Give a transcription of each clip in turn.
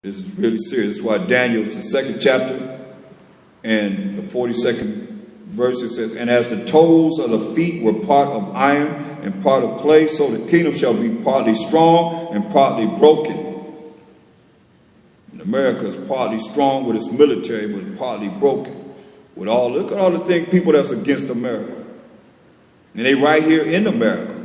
This is really serious. That's why Daniel's the 2nd chapter and the 42nd verse, it says, and as the toes of the feet were part of iron and part of clay, so the kingdom shall be partly strong and partly broken. And America is partly strong with its military, but it's partly broken. Look at all the things, people that's against America. And they right here in America.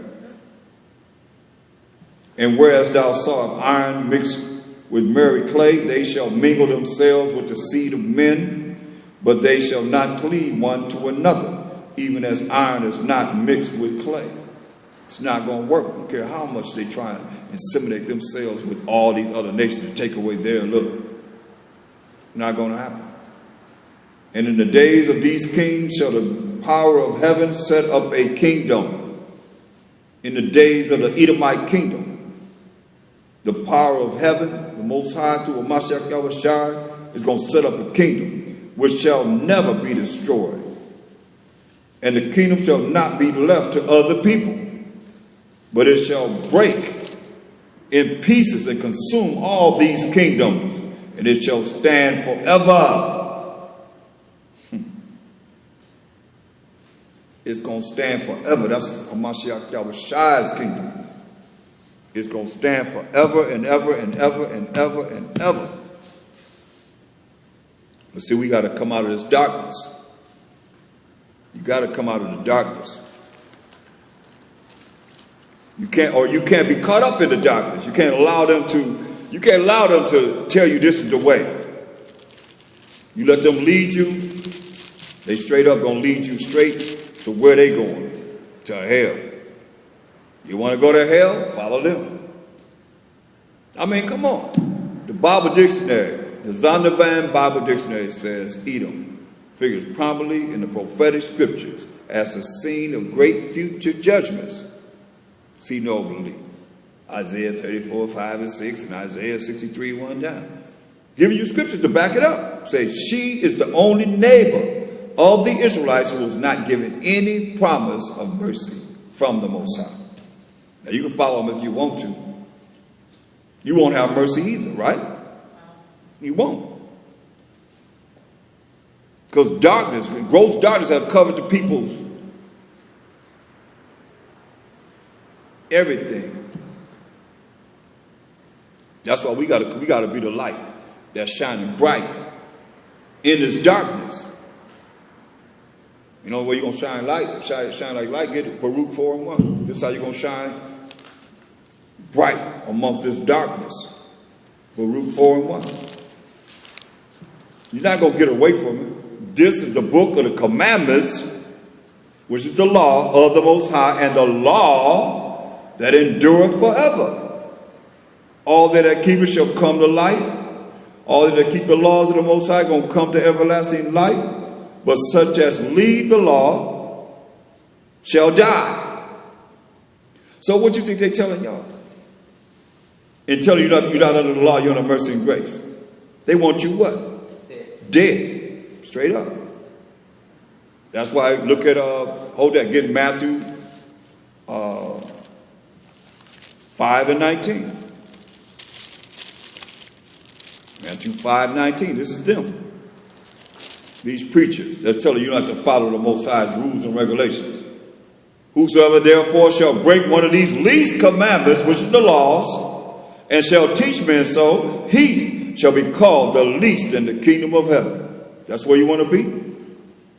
And whereas thou sawest iron mixed with merry clay, they shall mingle themselves with the seed of men, but they shall not cleave one to another, even as iron is not mixed with clay. It's not going to work. I don't care how much they try and inseminate themselves with all these other nations to take away their look. Not going to happen. And in the days of these kings shall the power of heaven set up a kingdom. In the days of the Edomite kingdom, the power of heaven, the Most High, through Mashiach Yahushua, is going to set up a kingdom which shall never be destroyed. And the kingdom shall not be left to other people, but it shall break in pieces and consume all these kingdoms, and it shall stand forever. It's going to stand forever. That's Mashiach Yahushua's kingdom. It's going to stand forever and ever and ever and ever and ever. But see, we got to come out of this darkness. You got to come out of the darkness. You can't be caught up in the darkness. You can't allow them to tell you this is the way. You let them lead you, they straight up gonna lead you straight to where they going, to hell. You want to go to hell? Follow them. I mean, come on. The Bible Dictionary, the Zondervan Bible Dictionary says Edom figures prominently in the prophetic scriptures as a scene of great future judgments. See nobly Isaiah 34, 5 and 6 and Isaiah 63, 1 down. Giving you scriptures to back it up. Say she is the only neighbor of the Israelites who was not given any promise of mercy from the Most High. Now you can follow them if you want to. You won't have mercy either, right? You won't. Because darkness, gross darkness have covered the people's everything. That's why we gotta be the light that's shining bright in this darkness. You know where you're gonna shine light, shine like light, get it, Baruch 4 and 1. This is how you're gonna shine bright amongst this darkness. Baruch 4 and 1. You're not gonna get away from it. This is the book of the commandments, which is the law of the Most High, and the law that endureth forever. All that keep it shall come to life. All that keep the laws of the Most High gonna come to everlasting life. But such as leave the law shall die. So what you think they're telling y'all? And telling you you're not under the law, you're under mercy and grace. They want you what? Dead. Straight up. That's why look at get Matthew 5 and 19. Matthew 5:19. This is them. These preachers that's telling you not to follow the Most High's rules and regulations. Whosoever therefore shall break one of these least commandments, which is the laws, and shall teach men so, he shall be called the least in the kingdom of heaven. That's where you want to be.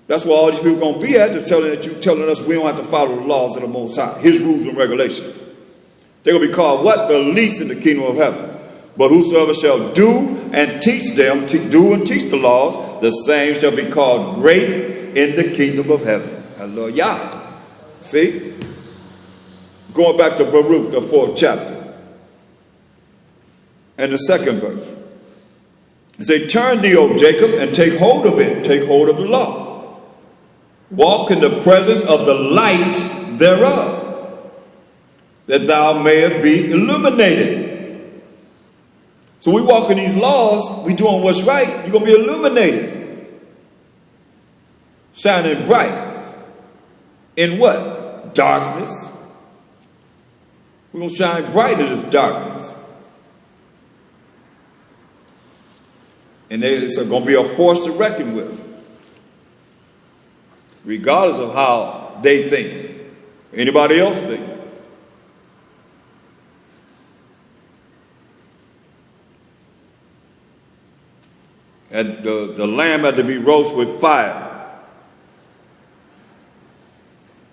That's where all these people are going to be at. They're telling us we don't have to follow the laws of the Most High, his rules and regulations. They're going to be called what? The least in the kingdom of heaven. But whosoever shall do and teach them, do and teach the laws, the same shall be called great in the kingdom of heaven. Hallelujah. See? Going back to Baruch, the 4th chapter. And the 2nd verse. It says, turn thee, O Jacob, and take hold of it. Take hold of the law. Walk in the presence of the light thereof, that thou mayest be illuminated. So we walk in these laws, we doing what's right, you're going to be illuminated. Shining bright. In what? Darkness. We're going to shine bright in this darkness. And it's going to be a force to reckon with, regardless of how they think, anybody else think. And the lamb had to be roasted with fire.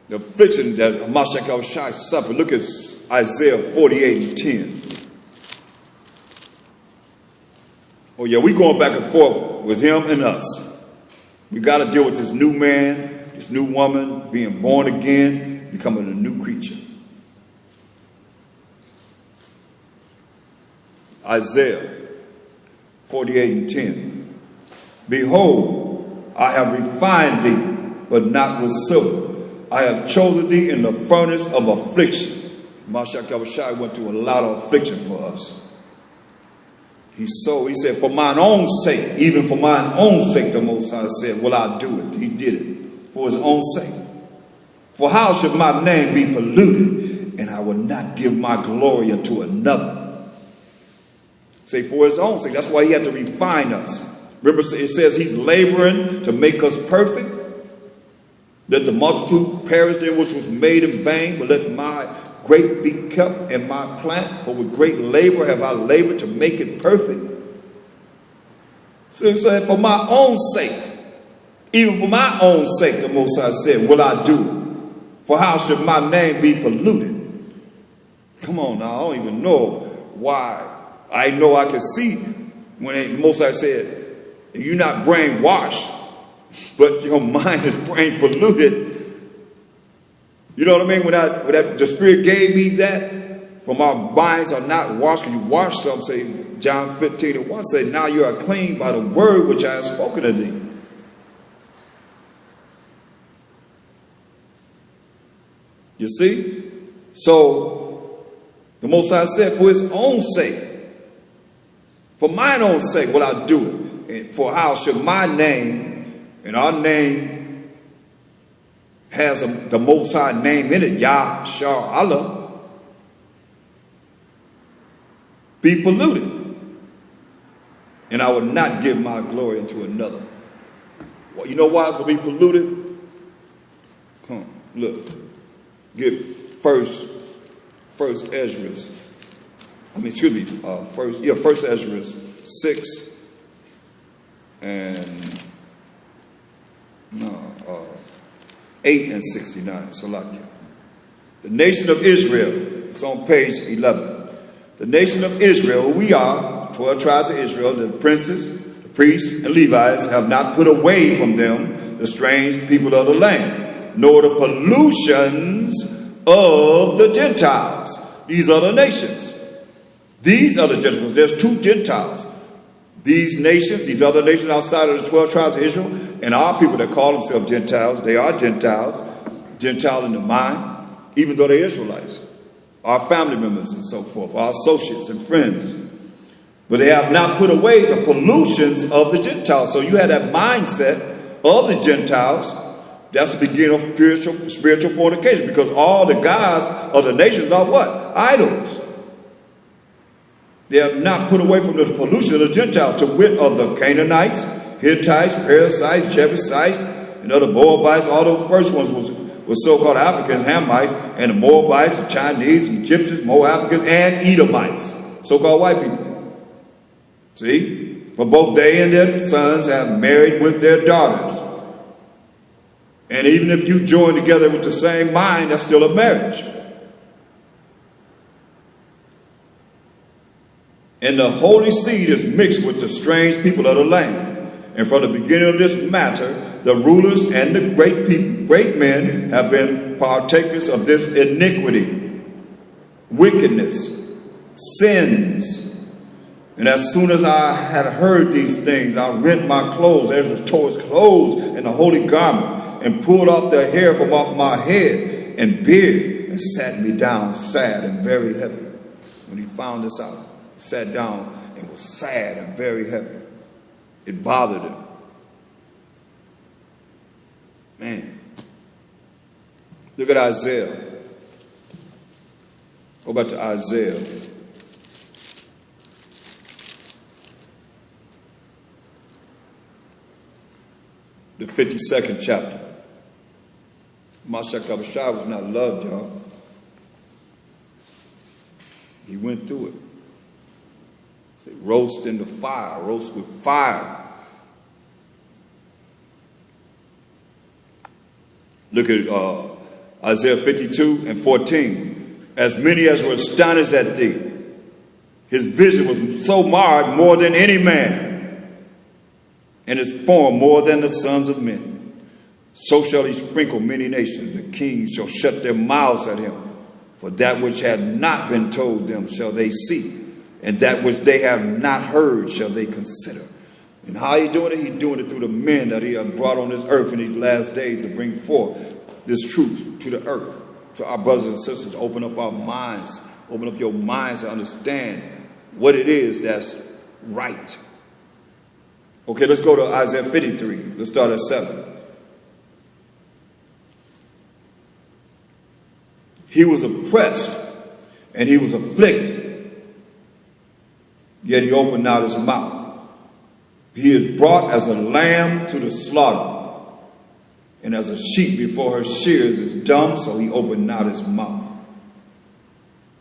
The affliction that Mashiach suffered. Look at Isaiah 48 and 10. Oh yeah, we going back and forth with him and us. We got to deal with this new man, this new woman, being born again, becoming a new creature. Isaiah 48 and 10. Behold, I have refined thee, but not with silver. I have chosen thee in the furnace of affliction. Mashiach went through a lot of affliction for us. He said, for mine own sake, even for mine own sake, the Most High said, will I do it. He did it for his own sake. For how should my name be polluted, and I will not give my glory unto another? Say, for his own sake. That's why he had to refine us. Remember, it says he's laboring to make us perfect. Let the multitude perish there which was made in vain, but let my grape be kept in my plant, for with great labor have I labored to make it perfect. So he said, for my own sake, even for my own sake, the Most High said, will I do it? For how should my name be polluted? Come on now, I don't even know why. I know I can see when the Most High said, you're not brainwashed, but your mind is brain polluted. You know what I mean? When the Spirit gave me that, for my minds are not washed. Because you wash some, say John 15 and 1, say, now you are clean by the word which I have spoken to thee. You see? So, the Most High said, for his own sake, for mine own sake will I do it. And for how should my name, and our name has the Most High name in it, Yah, Shah, Allah, be polluted. And I will not give my glory unto another. Well, you know why it's going to be polluted? Come on, look. Get first Ezra. First Ezra 6 and 8 and 69. Salakia. The nation of Israel. It's on page 11. The nation of Israel, we are 12 tribes of Israel, the princes, the priests, and Levites have not put away from them the strange people of the land, nor the pollutions of the Gentiles. These are the nations. These are the Gentiles. There's two Gentiles. These nations, these other nations outside of the 12 tribes of Israel, and our people that call themselves Gentiles, they are Gentiles, Gentile in the mind, even though they're Israelites. Our family members and so forth, our associates and friends. But they have not put away the pollutions of the Gentiles. So you had that mindset of the Gentiles. That's the beginning of spiritual fornication, because all the gods of the nations are what? Idols. They have not put away from the pollution of the Gentiles, to wit of the Canaanites, Hittites, Perizzites, Jebusites, and other Moabites. All those first ones was so-called Africans, Hamites, and the Moabites, the Chinese, Egyptians, Moab-Africans, and Edomites, so-called white people. See? For both they and their sons have married with their daughters. And even if you join together with the same mind, that's still a marriage. And the holy seed is mixed with the strange people of the land. And from the beginning of this matter, the rulers and the great men have been partakers of this iniquity, wickedness, sins. And as soon as I had heard these things, I rent my clothes, Ezra tore his clothes in the holy garment, and pulled off the hair from off my head and beard, and sat me down sad and very heavy. When he found this out, he sat down and was sad and very heavy. It bothered him. Man. Look at Isaiah. Go back to Isaiah. the 52nd chapter. Mashiach Abishai was not loved, y'all. He went through it. Say, roast in the fire, roast with fire. Look at Isaiah 52 and 14. As many as were astonished at thee, his vision was so marred more than any man, and his form more than the sons of men. So shall he sprinkle many nations. The kings shall shut their mouths at him. For that which had not been told them shall they see, and that which they have not heard shall they consider. And how he doing it? He's doing it through the men that he has brought on this earth in these last days to bring forth this truth to the earth. To our brothers and sisters, open up our minds. Open up your minds to understand what it is that's right. Okay, let's go to Isaiah 53. Let's start at 7. He was oppressed and he was afflicted, yet he opened not his mouth. He is brought as a lamb to the slaughter, and as a sheep before her shears is dumb, so he opened not his mouth.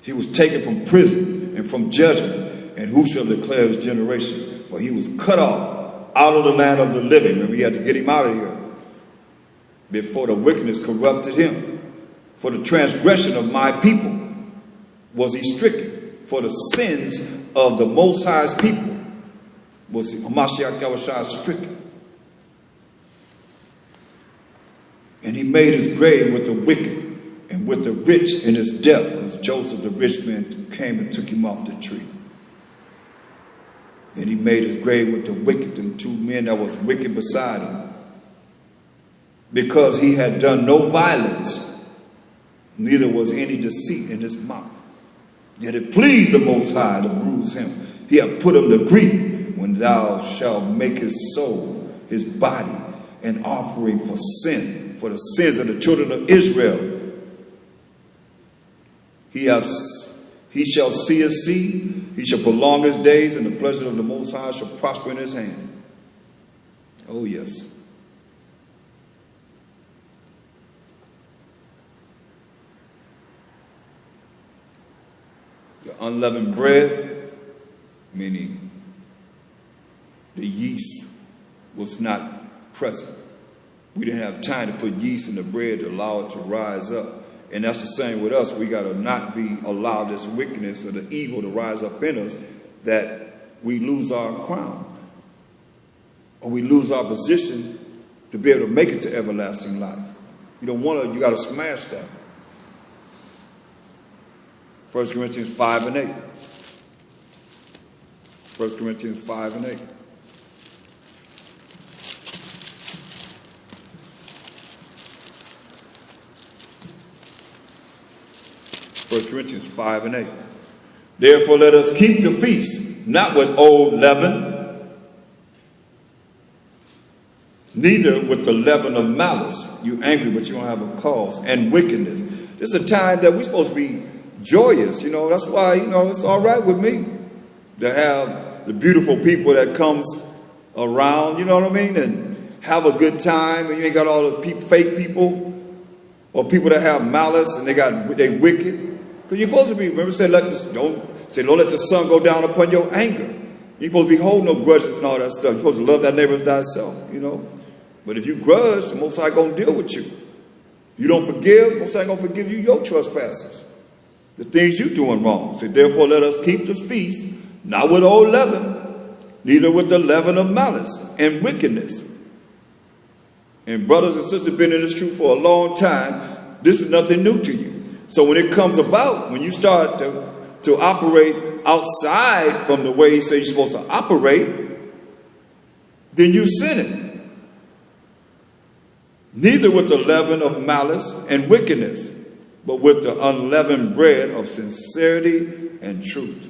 He was taken from prison and from judgment, and who shall declare his generation? For he was cut off out of the land of the living. Remember, he had to get him out of here before the wickedness corrupted him. For the transgression of my people was he stricken. For the sins of the Most High's people was Mashiach Yahushua stricken. And he made his grave with the wicked and with the rich in his death, because Joseph, the rich man, came and took him off the tree. And he made his grave with the wicked and two men that was wicked beside him, because he had done no violence, neither was any deceit in his mouth. Yet it pleased the Most High to bruise him. He hath put him to grief, when thou shalt make his soul, his body, an offering for sin, for the sins of the children of Israel. He shall see his seed, he shall prolong his days, and the pleasure of the Most High shall prosper in his hand. Oh yes. The unleavened bread, meaning the yeast was not present. We didn't have time to put yeast in the bread to allow it to rise up. And that's the same with us. We got to not allow this wickedness or the evil to rise up in us, that we lose our crown, or we lose our position to be able to make it to everlasting life. You don't want to, you got to smash that. 1 Corinthians 5 and 8. 1 Corinthians 5 and 8. 1 Corinthians 5 and 8. Therefore let us keep the feast, not with old leaven, neither with the leaven of malice. You angry, but you don't have a cause, and wickedness. This is a time that we're supposed to be joyous, you know. That's why, you know, it's all right with me to have the beautiful people that comes around, you know what I mean, and have a good time, and you ain't got all the fake people or people that have malice and they wicked. Because you're supposed to be, remember, don't let the sun go down upon your anger. You're supposed to be holding no grudges and all that stuff. You're supposed to love that neighbor as thyself, you know. But if you grudge, the Most High gonna deal with you. You don't forgive, the Most High gonna forgive you your trespasses, the things you doing wrong. So therefore let us keep this feast, not with old leaven, neither with the leaven of malice and wickedness. And brothers and sisters been in this truth for a long time. This is nothing new to you. So when it comes about, when you start to operate outside from the way he says you're supposed to operate, then you sinning. Neither with the leaven of malice and wickedness, but with the unleavened bread of sincerity and truth.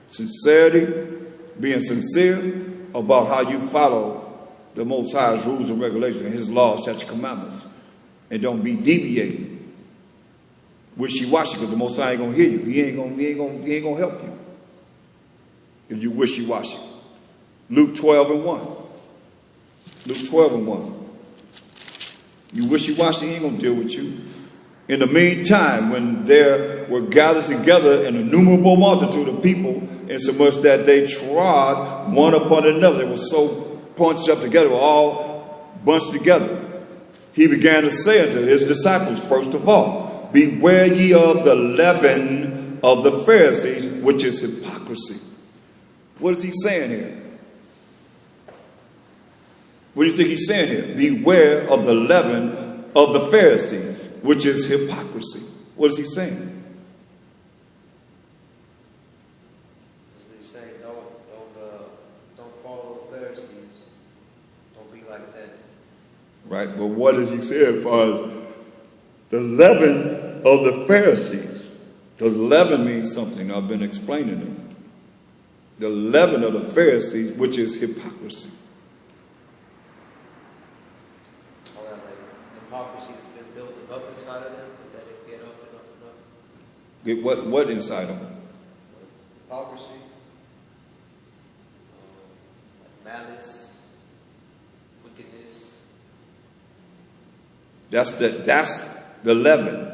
Sincerity, being sincere about how you follow the Most High's rules and regulations, his laws, statutes, commandments, and don't be deviating, wishy-washy, because the Most High ain't gonna hear you. He ain't gonna help you if you wishy-washy. Luke 12 and 1. Luke 12 and 1. You wishy-washy, he ain't going to deal with you. In the meantime, when there were gathered together an innumerable multitude of people, insomuch that they trod one upon another, they were so bunched up together, were all bunched together, he began to say unto his disciples, first of all, beware ye of the leaven of the Pharisees, which is hypocrisy. What is he saying here? What do you think he's saying here? Beware of the leaven of the Pharisees, which is hypocrisy. What is he saying? He's saying, don't follow the Pharisees. Don't be like them. Right, but what does he say as far as the leaven of the Pharisees? Does leaven mean something? I've been explaining it. The leaven of the Pharisees, which is hypocrisy. All that like hypocrisy that's been building up inside of them, and let it get up and up and up. Get what inside of them? Hypocrisy, like malice, wickedness. That's the leaven.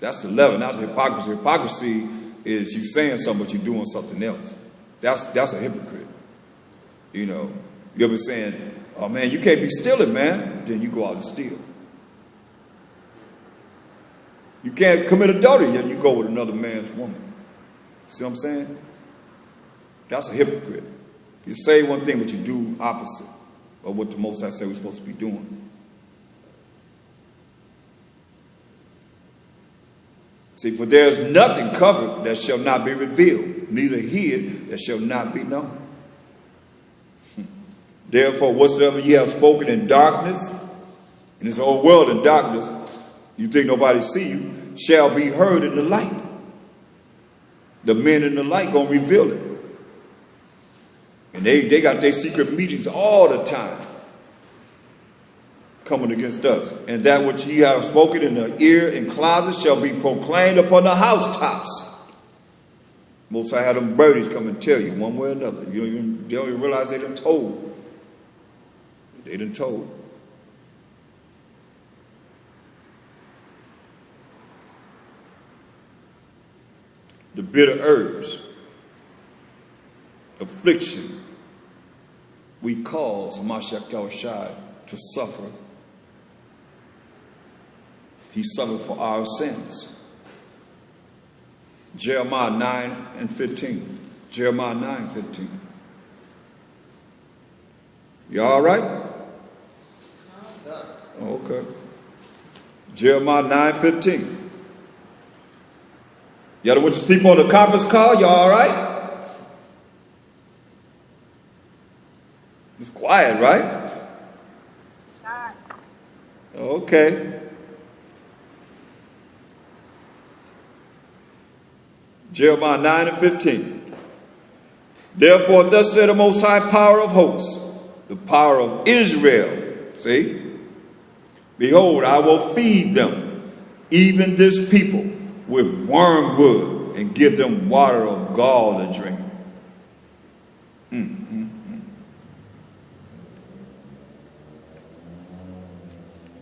That's the leaven, not the hypocrisy. Hypocrisy is you saying something but you're doing something else. That's a hypocrite. You know, you ever saying, oh man, you can't be stealing, man. But then you go out and steal. You can't commit adultery, yet you go with another man's woman. See what I'm saying? That's a hypocrite. You say one thing, but you do opposite of what the Most High said we're supposed to be doing. See, for there is nothing covered that shall not be revealed, neither hid that shall not be known. Therefore, whatsoever ye have spoken in darkness, in this whole world in darkness, you think nobody see you, shall be heard in the light. The men in the light gonna reveal it. And they got their secret meetings all the time coming against us. And that which ye have spoken in the ear and closet shall be proclaimed upon the housetops. Most I had them birdies come and tell you one way or another. They don't even realize they done told. They done told. The bitter herbs, affliction, we cause Mashiach Yahushua to suffer. He suffered for our sins. Jeremiah 9:15. Jeremiah 9:15. You all right? Okay. Jeremiah 9:15. Y'all want to sleep on the conference call? Y'all all right? It's quiet, right? Okay. Jeremiah 9:15. Therefore, thus said the Most High Power of hosts, the power of Israel. See? Behold, I will feed them, even this people, with wormwood, and give them water of gall to drink.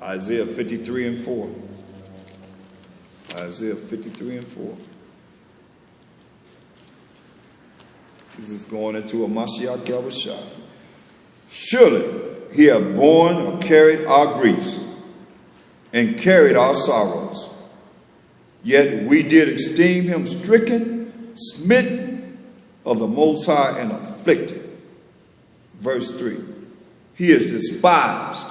Isaiah 53:4. Isaiah 53:4. This is going into a Mashiach Yahushua. Surely he hath borne or carried our griefs and carried our sorrows. Yet we did esteem him stricken, smitten of the Most High, and afflicted. Verse 3. He is despised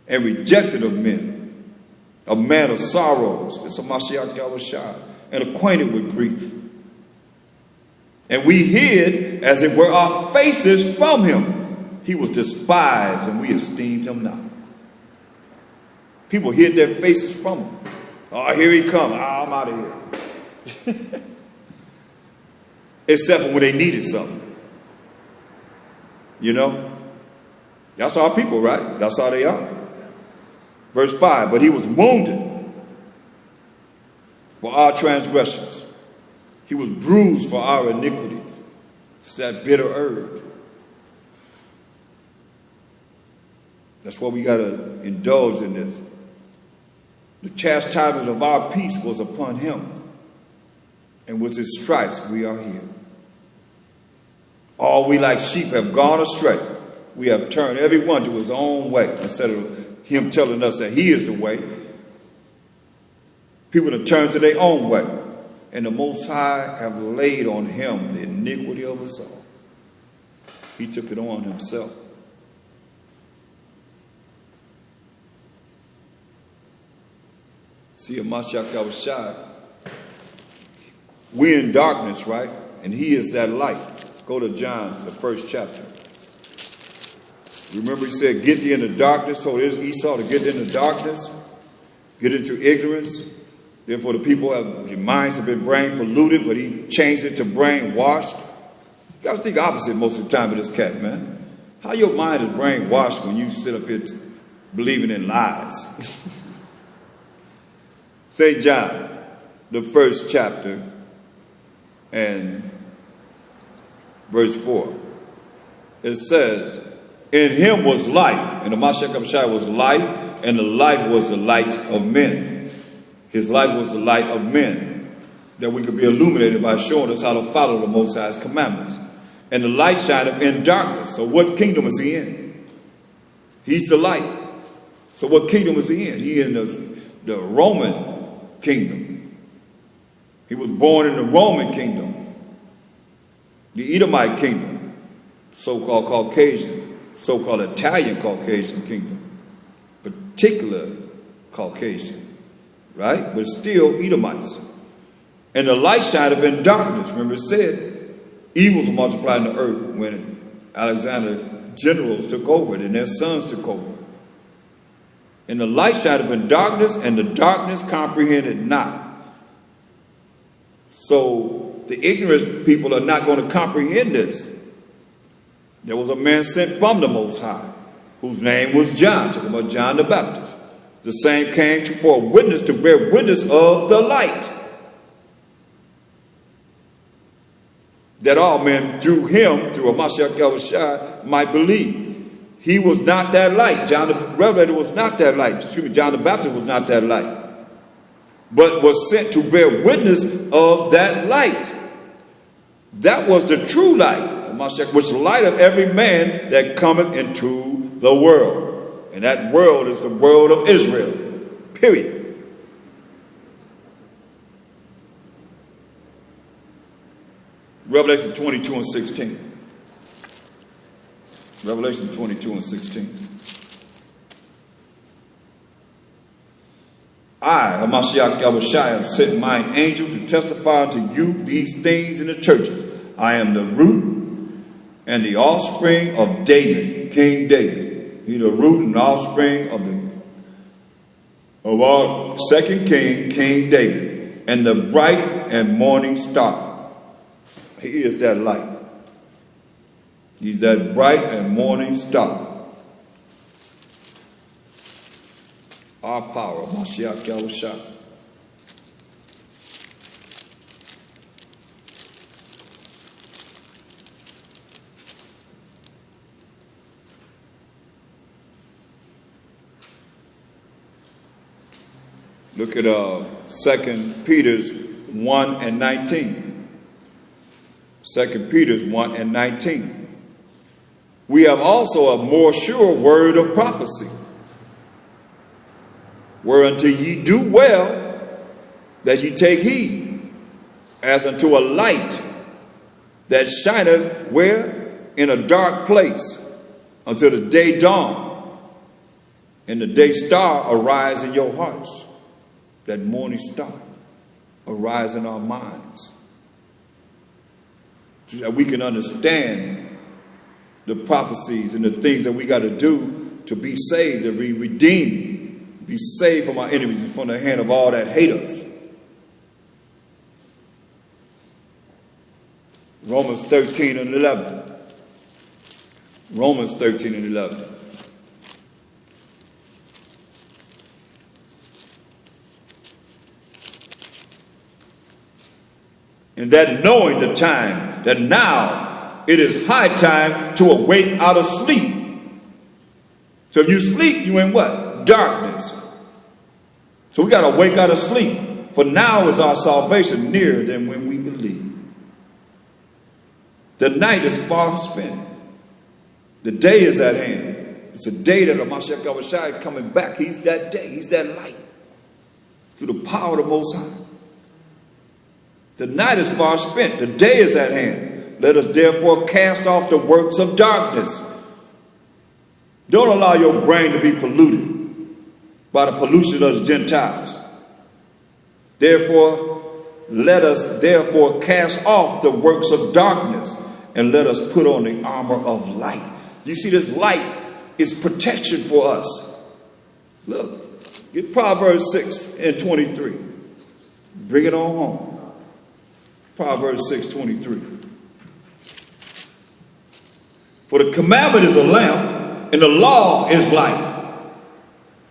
and rejected of men, a man of sorrows. This is a Mashiach Yahushua, and acquainted with grief. And we hid, as it were, our faces from him. He was despised, and we esteemed him not. People hid their faces from him. Oh, here he comes. Oh, I'm out of here. Except for when they needed something. You know? That's our people, right? That's how they are. Verse 5. But he was wounded for our transgressions. He was bruised for our iniquities. It's that bitter herb. That's why we got to indulge in this. The chastisement of our peace was upon him, and with his stripes we are healed. All we like sheep have gone astray. We have turned everyone to his own way, instead of him telling us that he is the way. People have turned to their own way, and the Most High have laid on him the iniquity of us all. He took it on himself. See, Mashiach Yahushua, we're in darkness, right? And he is that light. Go to John, the 1st chapter. Remember he said, get thee into darkness, told Esau to get into darkness, get into ignorance. Therefore the people have, their minds have been brain polluted, but he changed it to brain washed. You got to think opposite most of the time with this cat, man. How your mind is brain washed when you sit up here believing in lies? St. John, the 1st chapter, and verse 4. It says, in him was life, and the Mashiach Yahushua was life, and the life was the light of men. His life was the light of men, that we could be illuminated by showing us how to follow the Most High's commandments. And the light shineth in darkness. So what kingdom is he in? He's the light. So what kingdom is he in? He in the Roman kingdom. He was born in the Roman kingdom, the Edomite kingdom, so-called Caucasian, so-called Italian Caucasian kingdom, particular Caucasian, right? But still Edomites. And the light shineth in darkness. Remember it said, evils multiplied in the earth when Alexander's generals took over and their sons took over. And the light shineth in darkness, and the darkness comprehended not. So the ignorant people are not going to comprehend this. There was a man sent from the Most High, whose name was John, talking about John the Baptist. The same came for a witness, to bear witness of the light, that all men through him, through a Mashiach Yahushua, might believe. He was not that light. John the Revelator was not that light. John the Baptist was not that light, but was sent to bear witness of that light. That was the true light, the Mashiach, which lighteth every man that cometh into the world. And that world is the world of Israel. Period. Revelation 22 and 16. Revelation 22 and 16. I, Mashiach Yahushua, have sent mine angel to testify to you these things in the churches. I am the root and the offspring of David, King David. He's the root and the offspring of our second king, King David, and the bright and morning star. He is that light. He's that bright and morning star. Our power, Mashiach Yahushua. Look at 2 Peter's 1 and 19. 2 Peter's 1 and 19. We have also a more sure word of prophecy, whereunto ye do well that ye take heed, as unto a light that shineth where? In a dark place, until the day dawn, and the day star arise in your hearts. That morning star arise in our minds, so that we can understand the prophecies and the things that we got to do to be saved, to be redeemed, be saved from our enemies and from the hand of all that hate us. Romans 13 and 11. Romans 13 and 11. And that knowing the time, that now it is high time to awake out of sleep. So if you sleep, you in what? Darkness. So we got to wake out of sleep. For now is our salvation nearer than when we believe. The night is far spent. The day is at hand. It's a day that Mashiach Yahushua is coming back. He's that day. He's that light. Through the power of the Most High. The night is far spent. The day is at hand. Let us therefore cast off the works of darkness. Don't allow your brain to be polluted by the pollution of the Gentiles. Therefore, let us therefore cast off the works of darkness and let us put on the armor of light. You see, this light is protection for us. Look, get Proverbs 6:23. Bring it on home. Proverbs 6:23. For the commandment is a lamp, and the law is light,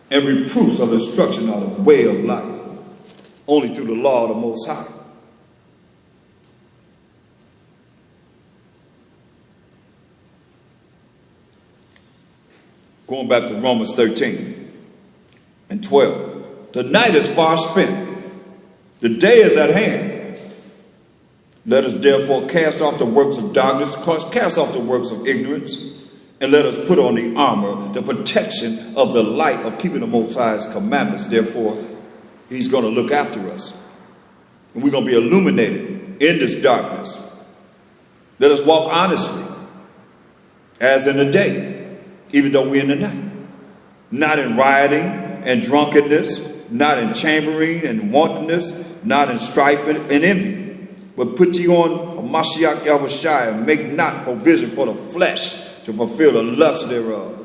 and reproofs of instruction are the way of life. Only through the law of the Most High. Going back to Romans 13:12. The night is far spent. The day is at hand. Let us therefore cast off the works of darkness, cast off the works of ignorance, and let us put on the armor, the protection of the light of keeping the Most High's commandments. Therefore, He's going to look after us. And we're going to be illuminated in this darkness. Let us walk honestly, as in the day, even though we're in the night. Not in rioting and drunkenness, not in chambering and wantonness, not in strife and envy. But put ye on Mashiach Yahushua and make not provision for the flesh to fulfill the lust thereof.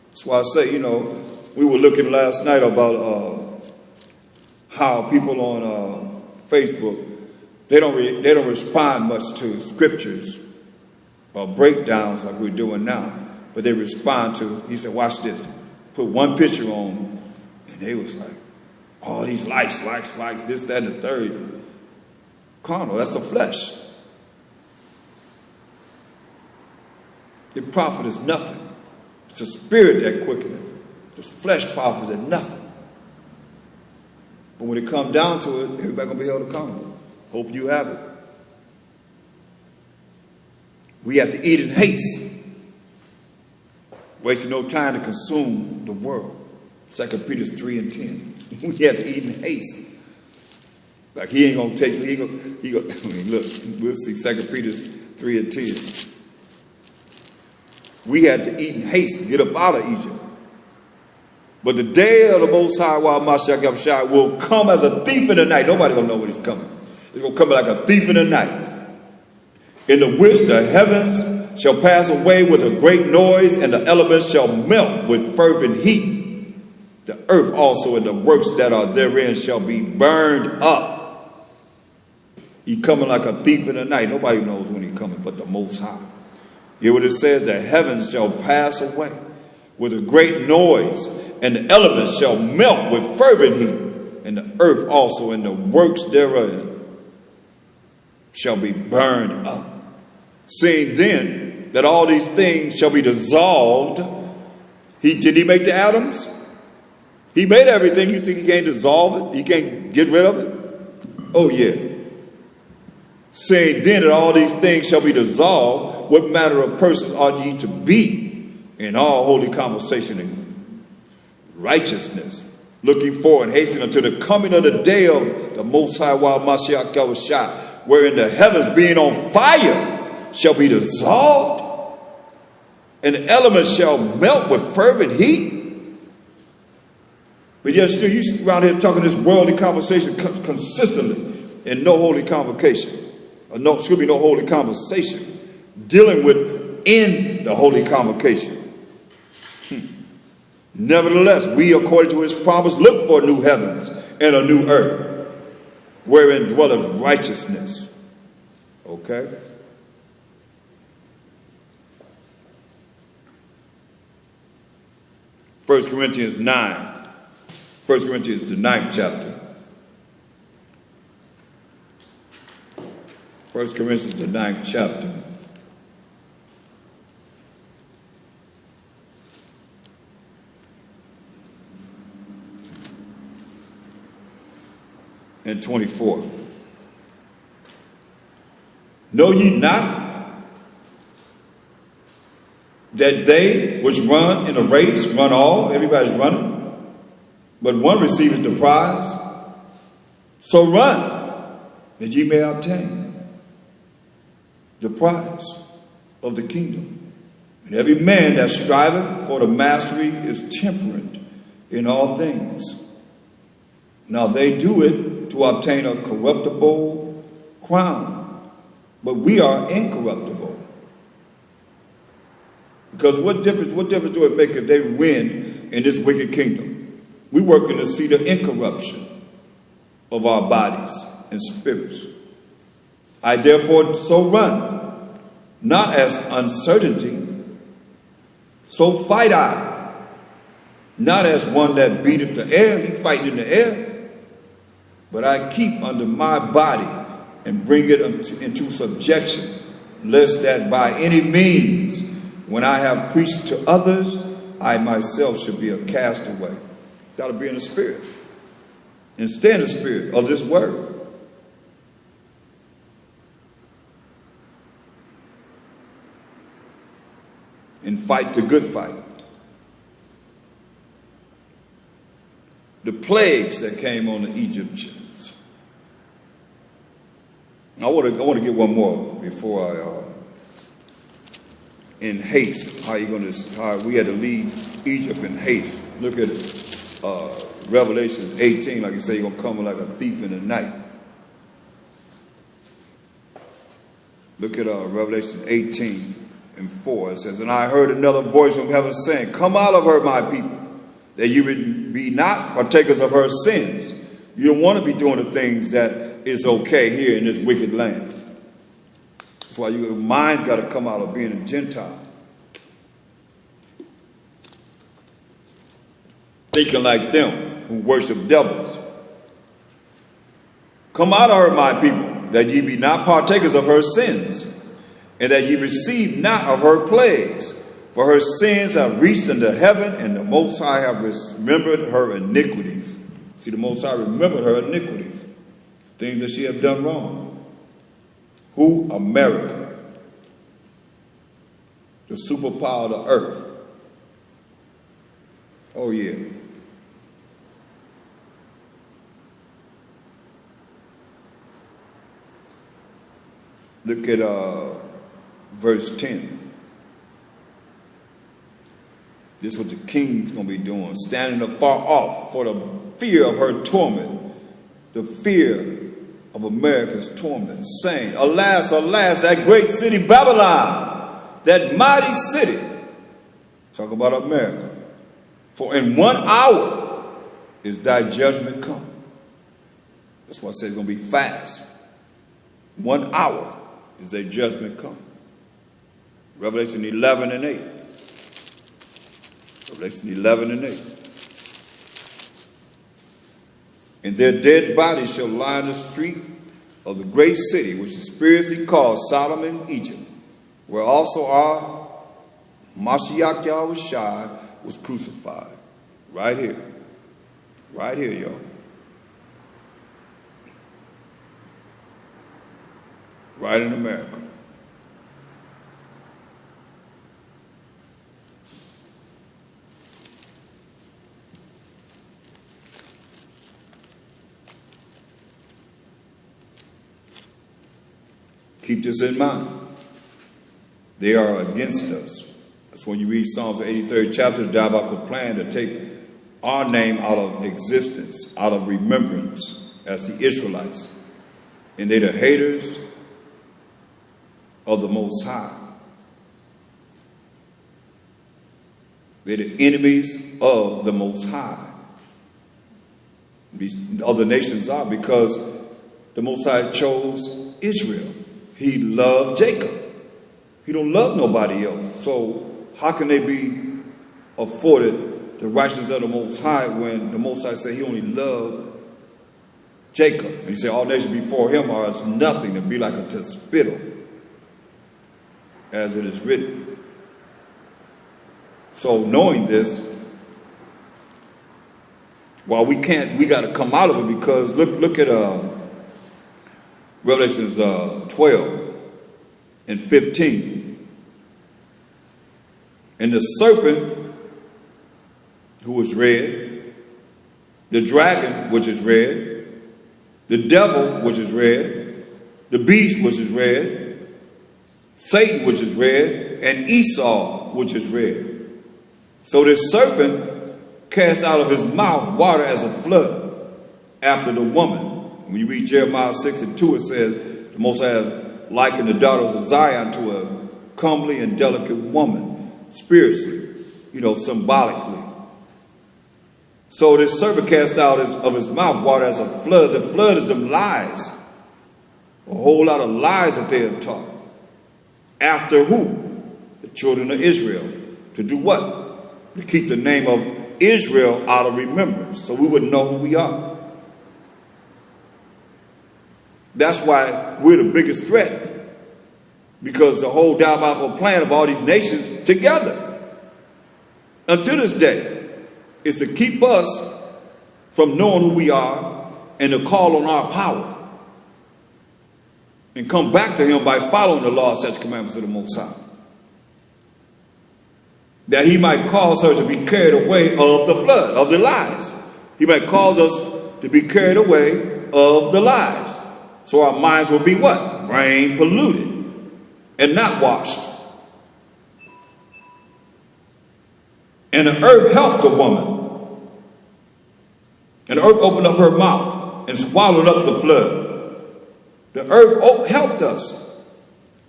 That's why I say, we were looking last night about how people on Facebook, they don't respond much to scriptures or breakdowns like we're doing now, but they respond to. He said, "Watch this." Put one picture on, and they was like, "All these likes, this, that, and the third." Carnal, that's the flesh. The prophet is nothing. It's the spirit that quickeneth. The flesh prophet is nothing. But when it comes down to it, everybody going to be held accountable. Hope you have it. We have to eat in haste. Wasting no time to consume the world. 2 Peter 3:10. We have to eat in haste. Like he ain't going to take, I mean, look, we'll see 2 Peter 3:10. We had to eat in haste to get up out of Egypt. But the day of the Most High, while Mashiach Yahushua will come as a thief in the night. Nobody going to know when he's coming. He's going to come like a thief in the night. In the which the heavens shall pass away with a great noise, and the elements shall melt with fervent heat. The earth also and the works that are therein shall be burned up. He coming like a thief in the night. Nobody knows when he's coming but the Most High. Hear what it says, the heavens shall pass away with a great noise, and the elements shall melt with fervent heat, and the earth also and the works therein shall be burned up. Seeing then that all these things shall be dissolved, did he make the atoms? He made everything. You think he can't dissolve it? He can't get rid of it? Oh yeah. Saying then that all these things shall be dissolved, what manner of persons ought ye to be in all holy conversation and righteousness, looking forward and hastening unto the coming of the day of the Most High, while Mashiach Yahushua, wherein the heavens being on fire shall be dissolved, and the elements shall melt with fervent heat. But yet still you around here talking this worldly conversation consistently, and no holy convocation. No holy conversation dealing with in the holy convocation. Nevertheless, we, according to his promise, look for new heavens and a new earth, wherein dwelleth righteousness. Okay? First Corinthians 9. 1 Corinthians, the 9th chapter. 1 Corinthians, the 9th chapter. 1 and 24. Know ye not that they which run in a race run all? Everybody's running. But one receiveth the prize. So run, that ye may obtain the prize of the kingdom. And every man that striveth for the mastery is temperate in all things. Now they do it to obtain a corruptible crown, but we are incorruptible. Because what difference do it make if they win in this wicked kingdom? We working to see the incorruption of our bodies and spirits. I therefore so run, not as uncertainty, so fight I, not as one that beateth the air, he fighting in the air, but I keep under my body and bring it into subjection, lest that by any means, when I have preached to others, I myself should be a castaway. Got to be in the spirit and stay in the spirit of this word. And fight the good fight. The plagues that came on the Egyptians. I want to get one more before I, in haste, how we had to leave Egypt in haste. Look at Revelation 18, like you say, you're going to come like a thief in the night. Look at Revelation 18 and 4. It says, and I heard another voice from heaven saying, come out of her, my people, that you be not partakers of her sins. You don't want to be doing the things that is okay here in this wicked land. That's why your mind's got to come out of being a Gentile. Thinking like them who worship devils. Come out of her, my people, that ye be not partakers of her sins, and that ye receive not of her plagues. For her sins have reached unto heaven, and the Most High have remembered her iniquities. See, the Most High remembered her iniquities. Things that she have done wrong. Who? America. The superpower of the earth. Oh, yeah. Look at verse 10. This is what the king's going to be doing. Standing afar off for the fear of her torment. The fear of America's torment. Saying, alas, alas, that great city Babylon. That mighty city. Talk about America. For in 1 hour is thy judgment come. That's why I say it's going to be fast. 1 hour is a judgment come. Revelation 11 and 8. Revelation 11 and 8. And their dead bodies shall lie in the street of the great city, which is spiritually called Sodom and Egypt, where also our Mashiach Yahushua was crucified. Right here. Right here, y'all. Right in America. Keep this in mind. They are against us. That's when you read Psalms 83rd chapter, the diabolical plan to take our name out of existence, out of remembrance as the Israelites. And they're the haters of the Most High. They're the enemies of the Most High. These other nations are, because the Most High chose Israel. He loved Jacob. He don't love nobody else. So how can they be afforded the righteousness of the Most High when the Most High said he only loved Jacob? And he said all nations before him are as nothing, to be like a spittle, as it is written. So knowing this, Well, we can't, we got to come out of it, because look at Revelations 12 and 15. And the serpent, who was red, the dragon, which is red, the devil, which is red, the beast, which is red, Satan, which is red, and Esau, which is red. So this serpent cast out of his mouth water as a flood after the woman. When you read Jeremiah 6:2, it says, the Most High have likened the daughters of Zion to a comely and delicate woman, spiritually, symbolically. So this serpent cast out of his mouth water as a flood. The flood is them lies. A whole lot of lies that they have taught. After who? The children of Israel. To do what? To keep the name of Israel out of remembrance, so we wouldn't know who we are. That's why we're the biggest threat, because the whole diabolical plan of all these nations together until this day is to keep us from knowing who we are and to call on our power and come back to him by following the law, statutes, commandments of the Most High, that he might cause her to be carried away of the flood, of the lies. He might cause us to be carried away of the lies. So our minds will be what? Rain polluted and not washed. And the earth helped the woman. And the earth opened up her mouth and swallowed up the flood. The earth helped us,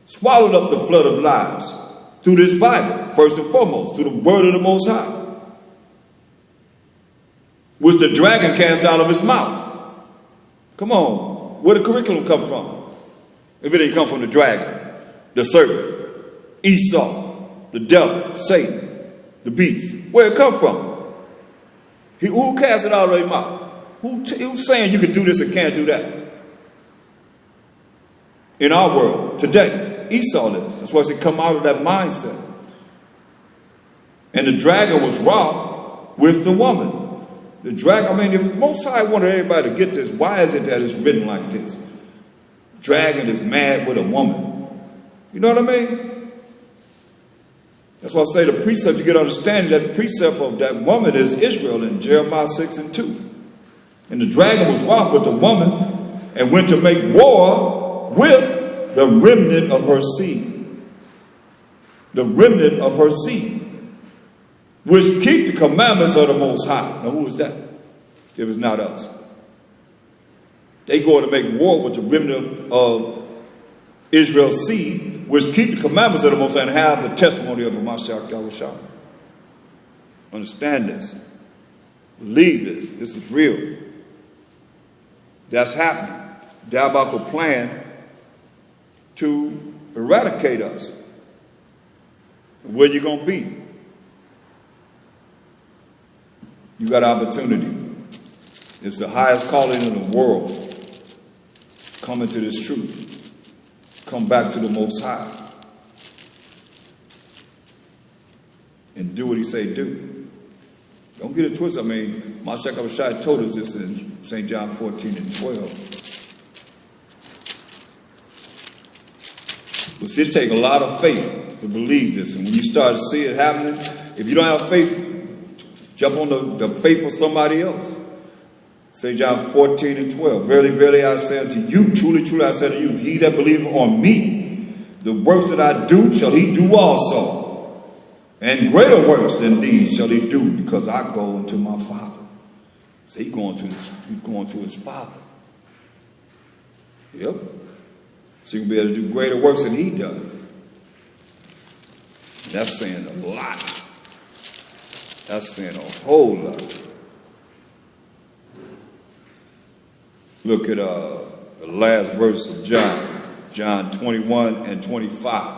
swallowed up the flood of lies through this Bible, first and foremost, through the word of the Most High, which the dragon cast out of his mouth. Come on, where did the curriculum come from? If it didn't come from the dragon, the serpent, Esau, the devil, Satan, the beast, where it come from? Who cast it out of his mouth? Who's saying you can do this and can't do that? In our world today, Esau is. That's why he come out of that mindset. And the dragon was wroth with the woman. The dragon, if Most High wanted everybody to get this, why is it that it's written like this? Dragon is mad with a woman. You know what I mean? That's why I say the precept, you get understanding that the precept of that woman is Israel in Jeremiah 6:2. And the dragon was wroth with the woman and went to make war with the remnant of her seed. The remnant of her seed, which keep the commandments of the Most High. Now who is that? It was not us. They going to make war with the remnant of Israel's seed, which keep the commandments of the Most High and have the testimony of the Mashiach Yahushua. Understand this. Believe this. This is real. That's happening. Diabolical plan to eradicate us. Where you going to be? You got opportunity. It's the highest calling in the world. Come into this truth. Come back to the Most High. And do what he say do. Don't get it twisted. Mashiach Yahushua told us this in St. John 14:12. But see, it takes a lot of faith to believe this. And when you start to see it happening, if you don't have faith, jump on the faith of somebody else. St. John 14:12. Verily, verily, I say unto you, truly, truly, I say unto you, he that believeth on me, the works that I do shall he do also. And greater works than these shall he do, because I go unto my Father. So he's going to his Father. Yep. So you can be able to do greater works than he does. That's saying a lot. That's saying a whole lot. Look at the last verse of John 21:25.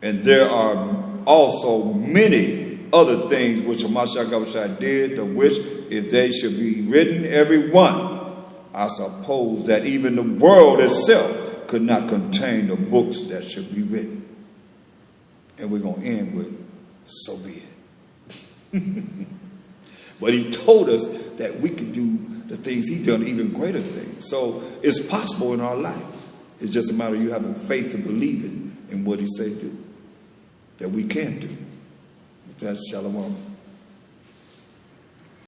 And there are also many other things which Mashiach Yahushua did, the which, if they should be written every one, I suppose that even the world itself could not contain the books that should be written. And we're going to end with, so be it. But he told us that we could do the things he done, even greater things. So it's possible in our life. It's just a matter of you having faith to believe in what he said do, that we can do. That's Shalom.